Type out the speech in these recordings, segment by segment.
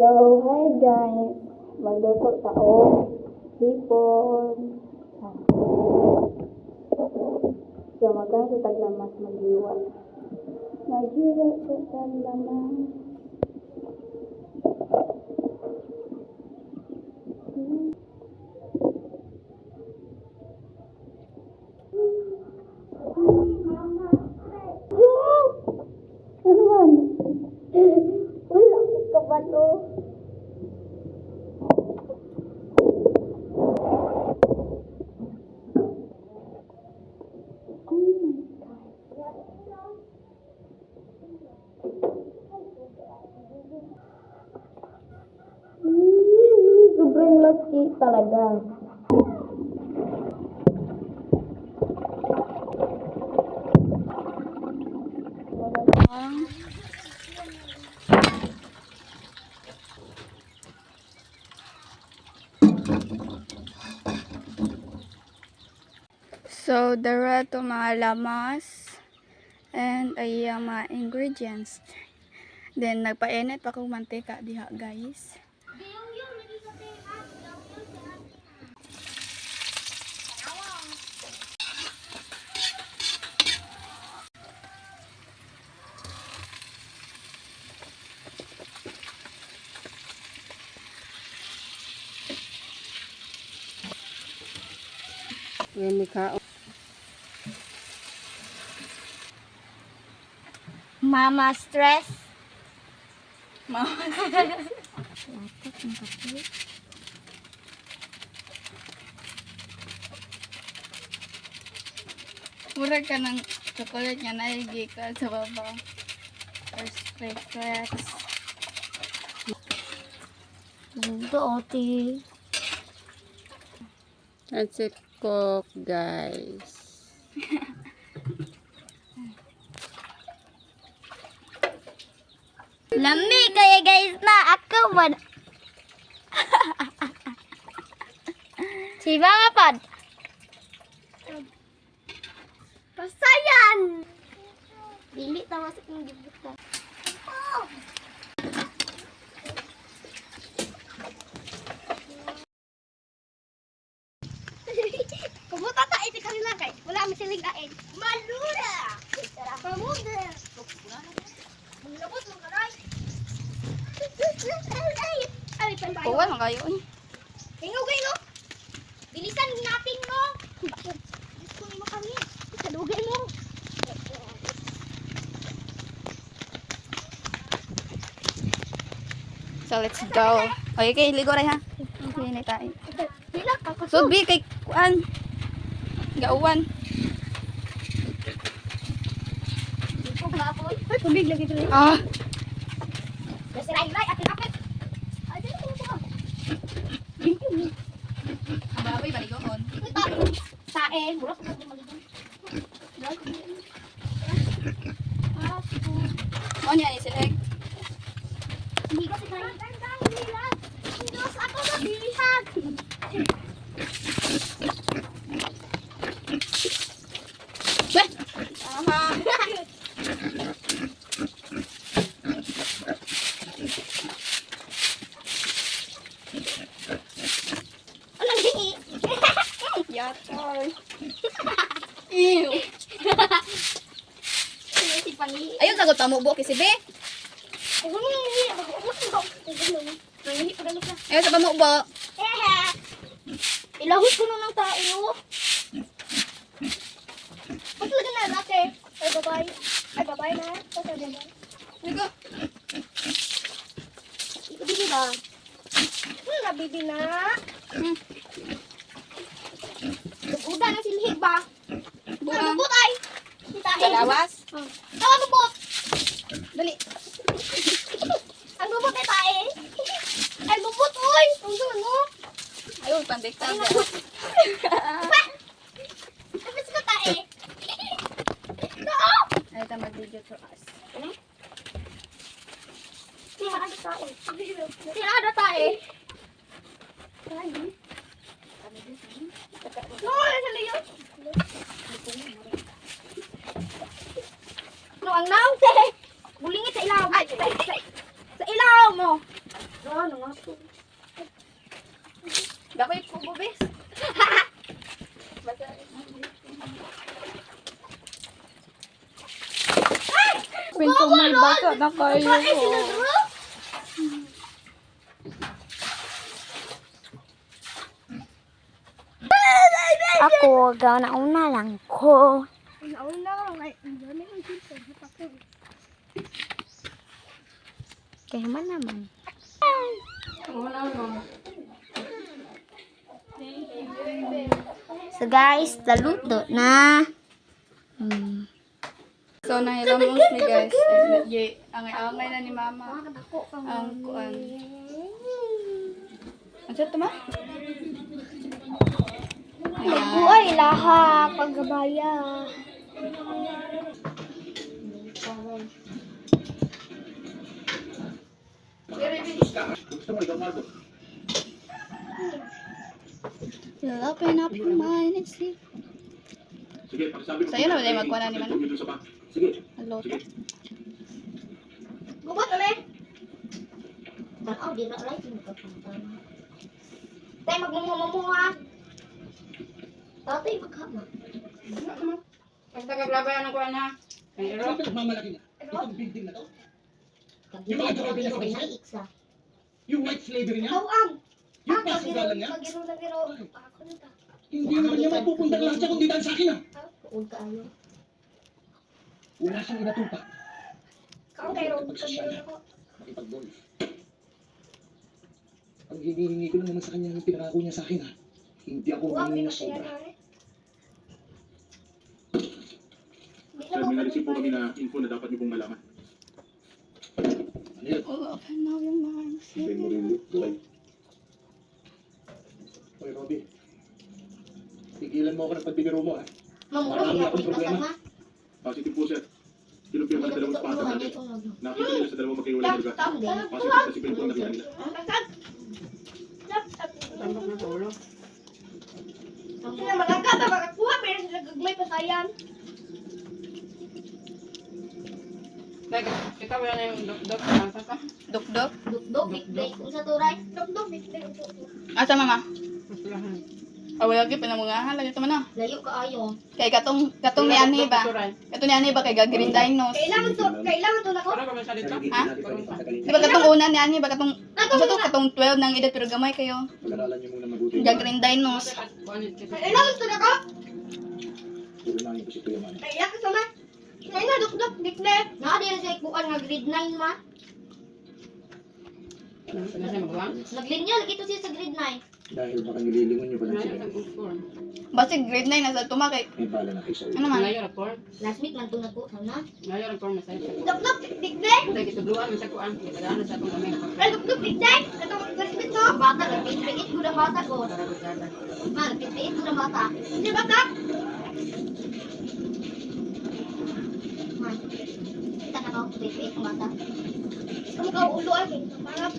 So, hi guys. Magluto taong hipon. So, magkano sa taglamas mag-iwa. Mag-iwa sa taglamas. Ano man? Wala ko kabalo. Sobrang laki talaga. So, dara to mga lamas and ayang mga ingredients. Then, nagpainit pa kong mantika diha, guys. Mama stress. Murag ka ng chocolate nga naigi ka sa baba. Regrets. Oti. That's it, cook, guys. Lami kaya guys na ako man. Si Mama Pod. Pasayan. Dili tawa sa kong gibuta. Kubuta ta iti kanila kay wala mi siling ain. Malura. Pamuda. Mulabot mo garay. Ay, pantayo. Kuha lang kayo. Hingaw kayo. Bilisan natin mo. Bilis ko mo kami. Kadugay mo. So, let's go. Okay, kay ligo rin ha. Okay, na tayo. Bila ka kasi. So, bi kay kuan. Gauwan. Tubig lagi dito. Ah, Kasi ray atin apit. Ay, dito ko. ang baboy baligoon. Tae, mura ko sa maligon. O niya ni select. Hindi ko si Kay. Dos ako na bilihan. Aha. Ano hingi? Yatoy. Ew. Si Pani. Ayun sagot pa mo buki si Be. Ano hingi? Nangihi pa ganun ka. Ayun sa pamubo. Ilahos ko nung ng tao. Ba't talaga na laki? Ay, babay. Ay, babay na. Ba't ay, babay? Ligo. Bibi ba? Nabibi na. Uda na silhig ba? Buang. Lubot ay. Sitahin. Kalawas. Tawa lubot. Dali. Ang lubot ay tae. Ay, lubot oy. Ang dulo. Ayun, pandiktan. Tapos ko tae. No! Ay, ito mag-video to us. Tira ada tae. Tira ada tae. No, ano yun? No, ang naw. Bulingit sa ilaw. Ay, sa ilaw mo. Ano nga po? Dapat ko bubis. Pinto may basa na kayo. Ako, nauna lang ko. Nauna lang ay dami ng pinto. Kaya man naman. So guys, naluto na. So, nahilamos ni guys. Angay-angay na ni mama. Ang kuan. Ano sa tama? Buhay laha, paggabaya. Open up your mind and see. Sige, pakisabi ko. Sa'yo na wala magkuha na ni Mano? Sige. Hello. Gubot ulit. Tanaw, di na ulit. Tay, magmumuha. Tatay, maghama. Basta kaglabayan ng kuha na. Ay, Ano ka nagmamalaki na? Itong building na to? Yung mga grabe na iksa. Yung white slavery niya? Tawang. Yung pasugal lang niya? Magiro na giro. Ako na ta. Hindi naman niya mapupunta lahat siya kundi dahil sa akin ah. Huwag ka ayo. Wala siyang inatupa. Kau kayo, magkagiro ako. Makipag-golf. Ang hinihingi ko lang naman sa kanya yung pinangako niya sa akin ah. Hindi ako humingi na sobra. Sir, may na-receive po kami na info na dapat niyo pong malaman. Ano yun? Oh, open up your mind. Hindi mo rin buhay. Hoy, Robby. Tigilan mo ako ng pagbibiro mo ah. Marami akong problema. Positive po, sir. Kinumpirma na dalawang sponsor natin. Nakita nila sa dalawang magkaiwalay na lugar. Positive sa sipin po ang nakita nila. tambak na sa ulo. Sila magagata, magkakuha, pero sila gagmay pa sayang. Kita wala na yung dok-dok. Asa ka? Duk-duk. Dukdok, big kung sa turay. Dukdok, big Asa mama? Masulahan. Awala gyud pinamungahan lagi to man ah. Layo ka ayo. Kay katong ni ani ba? Katong ni ani ba kay gagrin diagnose. Kailangan to na ko. Para ka man sa dito? Ha? Di ba katong una ni ani ba katong sa to katong 12 nang edad pero gamay kayo. Pag-aralan niyo muna mabuti. Gagrin diagnose. Kailangan to na ko. Unahin ko si Kuya Manny. Kailangan to na. Kailangan dukdok, dikle. Naa din sa ikuan nga grade 9 ma. Naglinya lagi to siya sa grade 9. Dahil baka nililingon niyo pa lang sila. Basta grade 9 nasa tuma kay May bala na kayo sa ano ulo. man? Ngayon report. Last week lang to na ko, sana. Ngayon report mo sa ito. Dukdok, dikle. Dahil kitudluan mo sa kuan. Kitadaan sa itong kami. Ay, dukdok, dikle. Katong respect ko. Bata, nagpipigit ko na bata ko. Ma, nagpipigit ko na bata. Hindi bata? Ma, kita na ko, nagpipigit ko bata. Kamu kau ulo ay, parang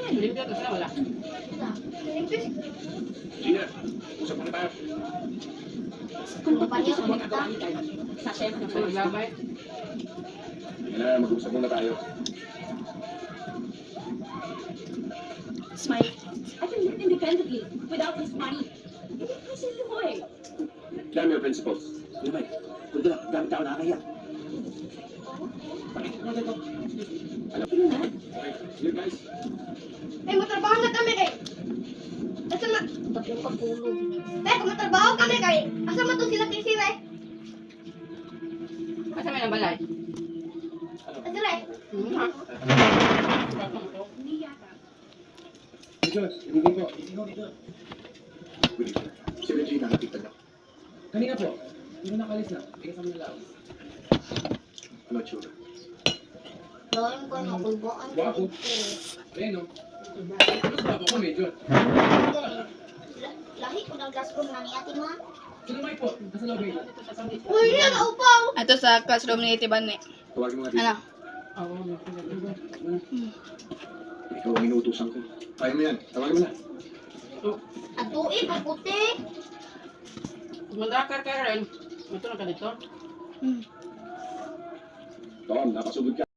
Limpyo to sila wala. Sige, usap muna tayo. Kung pa niya, kumita. Sa naglabay. Mag-usap muna tayo. Smile. I can live independently without his money. Kasi Luhoy. Damn your principles. Yun ba? Kung doon, gamit ako nakakaya. Okay, here guys. Eh, matrabaho na kami kay. Asa ma... Tatlong pagpulog. Eh, kung matrabaho kami kay. Asa ma to sila kisir eh. Asa may nabalay? Asa eh. Dito, ibigay ko. Wait, si Regina, nakita niyo. Kanina po. Hindi na nakalis na. Tingnan sa mga laos. Ano, tsura? Loyong ko na kulboan. Guwapo. Ayan o. Ano ba ako medyo? Lahi ko ng classroom na niya, tingnan. Sino may po? Nasa lobby. Uy, yan, upaw. Ato sa classroom ni Tiban ni. Tawagin mo nga dito. Ano? Ikaw ang inuutusan ko. Kaya mo yan. Tawagin mo na. Atuin, magputi. Mandakar ka rin. Matulog ka dito. Tom, napasugod ka.